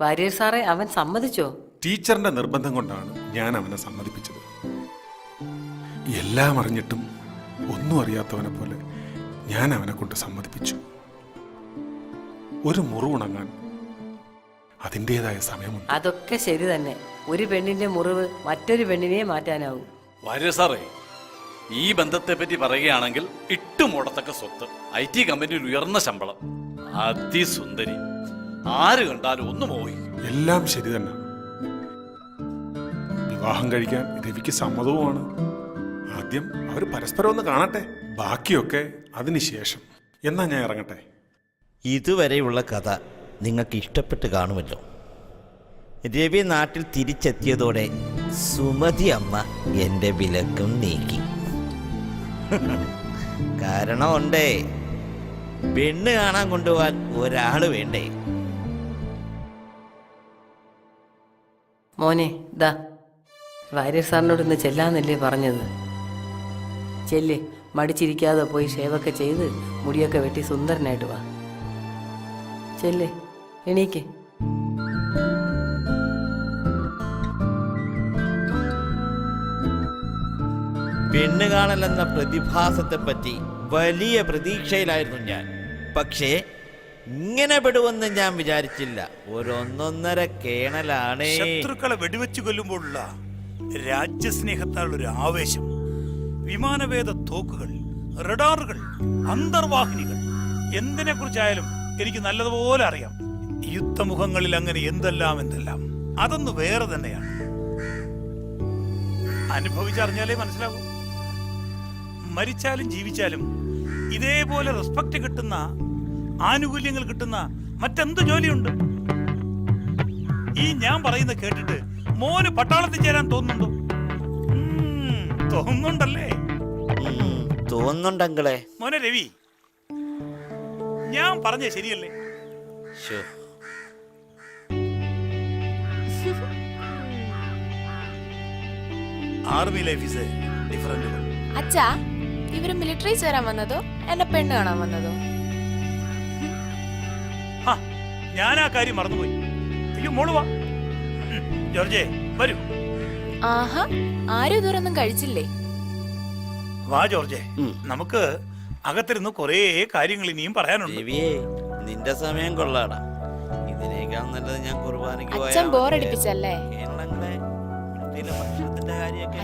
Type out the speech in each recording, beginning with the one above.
വാര്യർ സാറേ, അവൻ സമ്മതിച്ചോ? ടീച്ചറിന്റെ നിർബന്ധം കൊണ്ടാണ് ഞാൻ അവനെ സമ്മതിപ്പിച്ചത്. എല്ലാം അറിഞ്ഞിട്ടും ഒന്നും അറിയാത്തവനെ പോലെ ഞാൻ അവനെ കൊണ്ട് സമ്മതിപ്പിച്ചു. ഒരു മുറിവുണങ്ങാൻ അതിൻ്റെതായ സമയമുണ്ട്. അതൊക്കെ ശരി തന്നെ. ഒരു പെണ്ണിന്റെ മുറിവ് മറ്റൊരു പെണ്ണിനെ മാറ്റാനാവും. വാര്യർ സാറേ, ഈ ബന്ധത്തെ പറ്റി പറയുകയാണെങ്കിൽ ഇട്ടുമൂടത്തക്ക സ്വത്ത്, IT കമ്പനിയിൽ ഉയർന്ന ശമ്പളം, അതിസുന്ദരി, ആര് കണ്ടാലും ഒന്ന് മോഹിക്കും. എല്ലാം ശരി തന്നെ. വിവാഹം കഴിക്കാൻ രവിക്ക് സമ്മതവുമാണ്. ആദ്യം അവർ പരസ്പരം ഒന്ന് കാണട്ടെ, ബാക്കിയൊക്കെ അതിനുശേഷം. എന്നാ ഞാൻ ഇറങ്ങട്ടെ. ഇതുവരെയുള്ള കഥ നിങ്ങൾക്ക് ഇഷ്ടപ്പെട്ട് കാണുമല്ലോ. രവി നാട്ടിൽ തിരിച്ചെത്തിയതോടെ സുമതി അമ്മ എൻ്റെ വിലക്കും നീക്കി. കാരണമുണ്ടേ, പെണ്ണ് കാണാൻ കൊണ്ടുപോകാൻ ഒരാൾ വേണ്ടേ? മോനെ, ദാ വാര്യർ സാറിനോട് ഇന്ന് ചെല്ലാന്നല്ലേ പറഞ്ഞത്? ചെല്ല്, മടിച്ചിരിക്കാതെ പോയി ഷേവൊക്കെ ചെയ്ത് മുടിയൊക്കെ വെട്ടി സുന്ദരനായിട്ട് വാ. ചെല്ല്, എണീക്ക്. പെണ്ണ് കാണലെന്ന പ്രതിഭാസത്തെപ്പറ്റി വലിയ പ്രതീക്ഷയിലായിരുന്നു ഞാൻ. പക്ഷേ ഇങ്ങനെ പെടുവെന്ന് ഞാൻ വിചാരിച്ചില്ല. ഒരൊന്നൊന്നര കേണലാണ്. ശത്രുക്കളെ വെടിവെച്ചു കൊല്ലുമ്പോഴുള്ള രാജ്യസ്നേഹത്താലുള്ള ഒരു ആവേശം, വിമാനവേദ തോക്കുകൾ, റഡാറുകൾ, അന്തർവാഹിനികൾ, എന്തിനെ കുറിച്ചായാലും എനിക്ക് നല്ലതുപോലെ അറിയാം. യുദ്ധമുഖങ്ങളിൽ അങ്ങനെ എന്തെല്ലാം അതൊന്ന് വേറെ തന്നെയാണ്. അനുഭവിച്ചറിഞ്ഞാലേ മനസ്സിലാവൂ. മരിച്ചാലും ജീവിച്ചാലും ഇതേപോലെ റെസ്പെക്ട് കിട്ടുന്ന, ആനുകൂല്യങ്ങൾ കിട്ടുന്ന മറ്റെന്ത് ജോലിയുണ്ട്? ഈ ഞാൻ പറയുന്ന കേട്ടിട്ട് മോന് പട്ടാളത്തിൽ ചേരാൻ തോന്നുന്നുണ്ടോ? തോന്നുന്നുണ്ടല്ലേ? തോന്നുന്നുണ്ടെങ്കിലേ. മോനെ രവി, ഞാൻ പറഞ്ഞ ശരിയല്ലേ? Army life is different. അച്ഛാ, ഇവര് മിലിറ്ററി ചേരാൻ വന്നതോ എന്നെ പെണ്ണ് കാണാൻ വന്നതോ? ഞാൻ ആ കാര്യം മറന്നുപോയി. അയ്യോ, മോള് വാ. ജോർജേ, വരൂ. ആഹാ, ആരും ഇതുവരൊന്നും കഴിച്ചില്ലേ? വാ ജോർജേ, നമുക്ക് അകത്തിരുന്ന് കുറേ കാര്യങ്ങൾ ഇനിയും പറയാനുണ്ട്. രവിയേ, നിന്റെ സമയം കൊള്ളാടാ. ഇതിനേക്കാൾ നല്ലത് ഞാൻ കുർബാനയ്ക്ക് അച്ഛൻ ബോറടിപ്പിച്ചല്ലേ?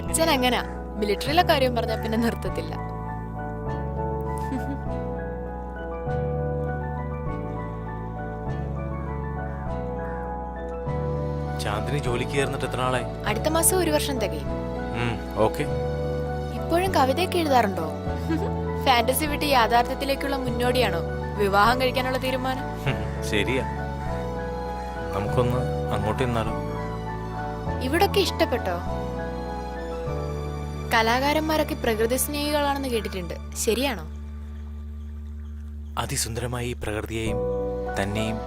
അച്ഛൻ അങ്ങനാ, മിലിറ്ററിയിലെ കാര്യം പറഞ്ഞാ പിന്നെ നിർത്തത്തില്ല. ചാന്ദിനി ജോലിക്ക് കയറുന്നിട്ട് എത്ര നാളായി? അടുത്ത മാസം 1 വർഷം തികയും. ഓക്കെ. ഇപ്പോഴും കവിതയൊക്കെ എഴുതാറുണ്ടോ? ഫാന്റസി വിട്ട് യാഥാർത്ഥ്യത്തിലേക്കുള്ള മുന്നോടിയാണോ വിവാഹം കഴിക്കാനുള്ള തീരുമാനം? ശരിയാ, നമുക്കൊന്ന് അങ്ങോട്ട് നിന്നാലോ? ഇവിടൊക്കെ ഇഷ്ടപ്പെട്ടോ? കലാകാരന്മാരൊക്കെ പ്രകൃതി സ്നേഹികളാണെന്ന് കേട്ടിട്ടുണ്ട്, ശരിയാണോ? അതിസുന്ദരമായ ഈ പ്രകൃതിയെയും തന്നെയും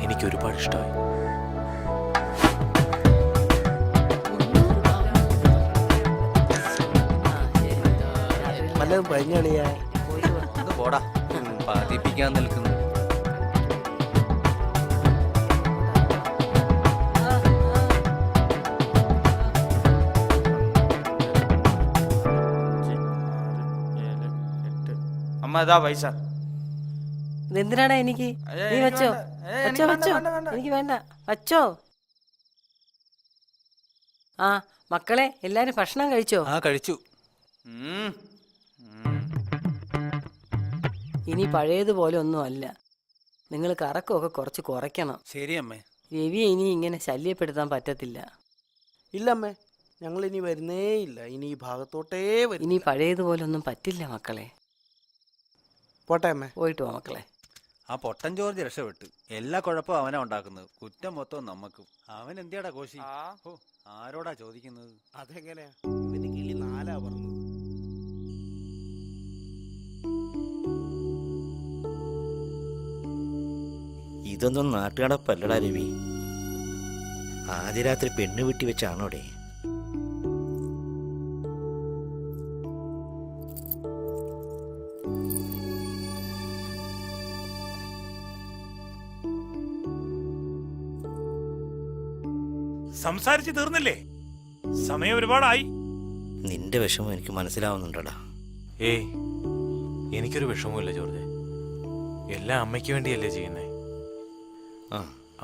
എനിക്ക് ഒരുപാട് ഇഷ്ടമായി. വല്ലതും പഴിഞ്ഞളിയാ പോടാ, പാതിപ്പിക്കാൻ നിൽക്കുന്നു. അമ്മ ഇതാ പൈസ. എന്തിനാടാ എനിക്ക്? നീ വെച്ചോ, വെച്ചോ, വെച്ചോ. എനിക്ക് വേണ്ട, വച്ചോ. ആ മക്കളെ, എല്ലാരും ഭക്ഷണം കഴിച്ചോ? ആ, കഴിച്ചു. ഇനി പഴയതുപോലെ ഒന്നും അല്ല. നിങ്ങൾ കറക്കമൊക്കെ കുറച്ച് കുറയ്ക്കണം. ശരി അമ്മേ. രവിയെ ഇനി ഇങ്ങനെ ശല്യപ്പെടുത്താൻ പറ്റത്തില്ല. ഇല്ലമ്മേ, ഞങ്ങൾ ഇനി വരുന്നേ ഇല്ല. ഇനി ഈ ഭാഗത്തോട്ടേ വരും. ഇനി പഴയതുപോലെ ഒന്നും പറ്റില്ല മക്കളെ. പോട്ടെ അമ്മേ. പോയിട്ട് പോ മക്കളെ. ആ പൊട്ടൻ ജോർജ് രക്ഷപ്പെട്ടു. എല്ലാ കുഴപ്പവും അവനാ ഉണ്ടാക്കുന്നത്. കുറ്റം മൊത്തം നമുക്കും. അവൻ എന്തിയാടാ കോശി? ആരോടാ ചോദിക്കുന്നത്? അതെങ്ങനെയാ? ഇവന് കിളി 4 പറഞ്ഞത്. ഇതൊന്നും നാട്ടുകടപ്പല്ലടാ രവി. ആദ്യ രാത്രി പെണ്ണ് വീട്ടി വെച്ചാണോടെ? സംസാരിച്ച് തീർന്നില്ലേ? സമയം ഒരുപാടായി. നിന്റെ വിഷമം എനിക്ക് മനസ്സിലാവുന്നുണ്ടടാ. ഏയ്, എനിക്കൊരു വിഷമവുമില്ല ജോർജ്. എല്ലാം അമ്മയ്ക്ക് വേണ്ടിയല്ലേ ചെയ്യുന്നേ. ആ,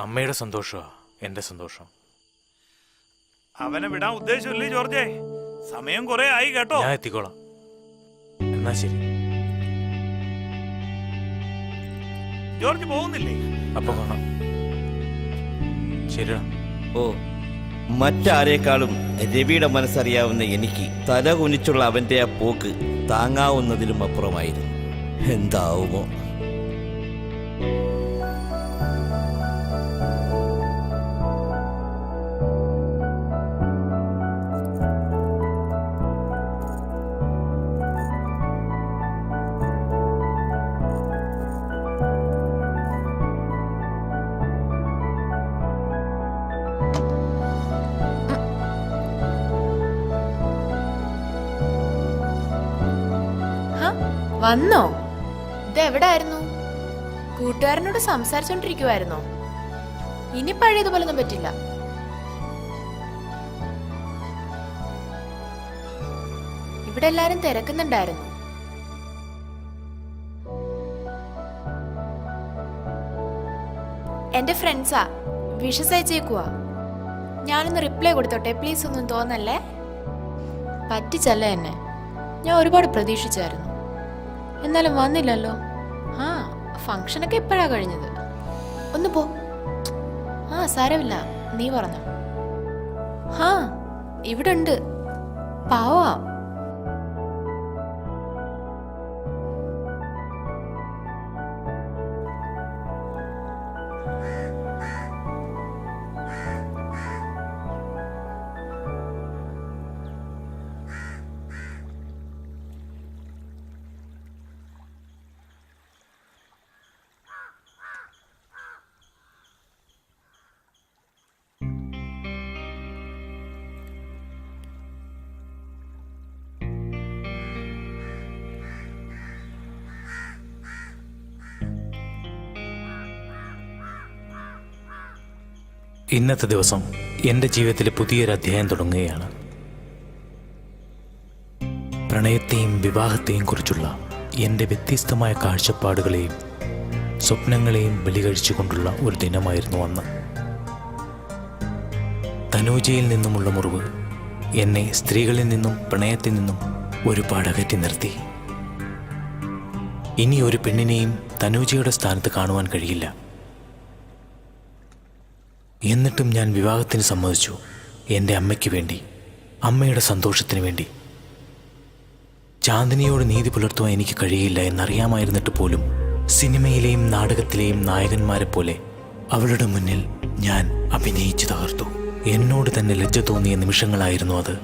അമ്മയുടെ സന്തോഷമാ എന്റെ സന്തോഷം. അവനെ വിടാൻ ഉദ്ദേശമില്ലേ ജോർജേ? സമയം കുറെ ആയി കേട്ടോ. ഞാൻ എത്തിക്കോളാം. എന്നാ ശരി. ജോർജ് പോകുന്നില്ലേ? അപ്പൊ കാണാം. ശരിടാ. ഓ, മറ്റാരേക്കാളും രവിയുടെ മനസ്സറിയാവുന്ന എനിക്ക് തല കുനിച്ചുള്ള അവന്റെ ആ പോക്ക് താങ്ങാവുന്നതിലും അപ്പുറമായിരുന്നു. എന്താവുമോ? വന്നോ? ഇതെവിടായിരുന്നു? കൂട്ടുകാരനോട് സംസാരിച്ചോണ്ടിരിക്കുവായിരുന്നോ? ഇനി പഴയതുപോലൊന്നും പറ്റില്ല. ഇവിടെ എല്ലാരും തിരക്കുന്നുണ്ടായിരുന്നു. എന്റെ ഫ്രണ്ട്സാ, വിഷസ് അയച്ചേക്കുവാ. ഞാനൊന്ന് റിപ്ലൈ കൊടുത്തോട്ടെ പ്ലീസ്, ഒന്നും തോന്നല്ലേ. പറ്റിച്ചല്ല എന്നെ. ഞാൻ ഒരുപാട് പ്രതീക്ഷിച്ചായിരുന്നു, എന്നാലും വന്നില്ലല്ലോ. ആ, ഫംഗ്ഷനൊക്കെ എപ്പോഴാ കഴിഞ്ഞത്? ഒന്ന് പോ. ആ, സാരമില്ല, നീ പറഞ്ഞോ. ഹാ, ഇവിടെ ഉണ്ട്. പാവാ. ഇന്നത്തെ ദിവസം എൻ്റെ ജീവിതത്തിലെ പുതിയൊരു അധ്യായം തുടങ്ങുകയാണ്. പ്രണയത്തെയും വിവാഹത്തെയും കുറിച്ചുള്ള എൻ്റെ വ്യത്യസ്തമായ കാഴ്ചപ്പാടുകളെയും സ്വപ്നങ്ങളെയും ബലികഴിച്ചുകൊണ്ടുള്ള ഒരു ദിനമായിരുന്നു അന്ന്. തനൂജയിൽ നിന്നുമുള്ള മുറിവ് എന്നെ സ്ത്രീകളിൽ നിന്നും പ്രണയത്തിൽ നിന്നും ഒരുപാട് അകറ്റി നിർത്തി. ഇനി ഒരു പെണ്ണിനെയും തനൂജയുടെ സ്ഥാനത്ത് കാണുവാൻ കഴിയില്ല. എന്നിട്ടും ഞാൻ വിവാഹത്തിന് സമ്മതിച്ചു. എൻ്റെ അമ്മയ്ക്ക് വേണ്ടി, അമ്മയുടെ സന്തോഷത്തിന് വേണ്ടി. ചാന്ദിനിയോട് നീതി പുലർത്തുവാൻ എനിക്ക് കഴിയില്ല എന്നറിയാമായിരുന്നിട്ട് പോലും സിനിമയിലെയും നാടകത്തിലെയും നായകന്മാരെ പോലെ അവളുടെ മുന്നിൽ ഞാൻ അഭിനയിച്ചു തകർത്തു. എന്നോട് തന്നെ ലജ്ജ തോന്നിയ നിമിഷങ്ങളായിരുന്നു അത്.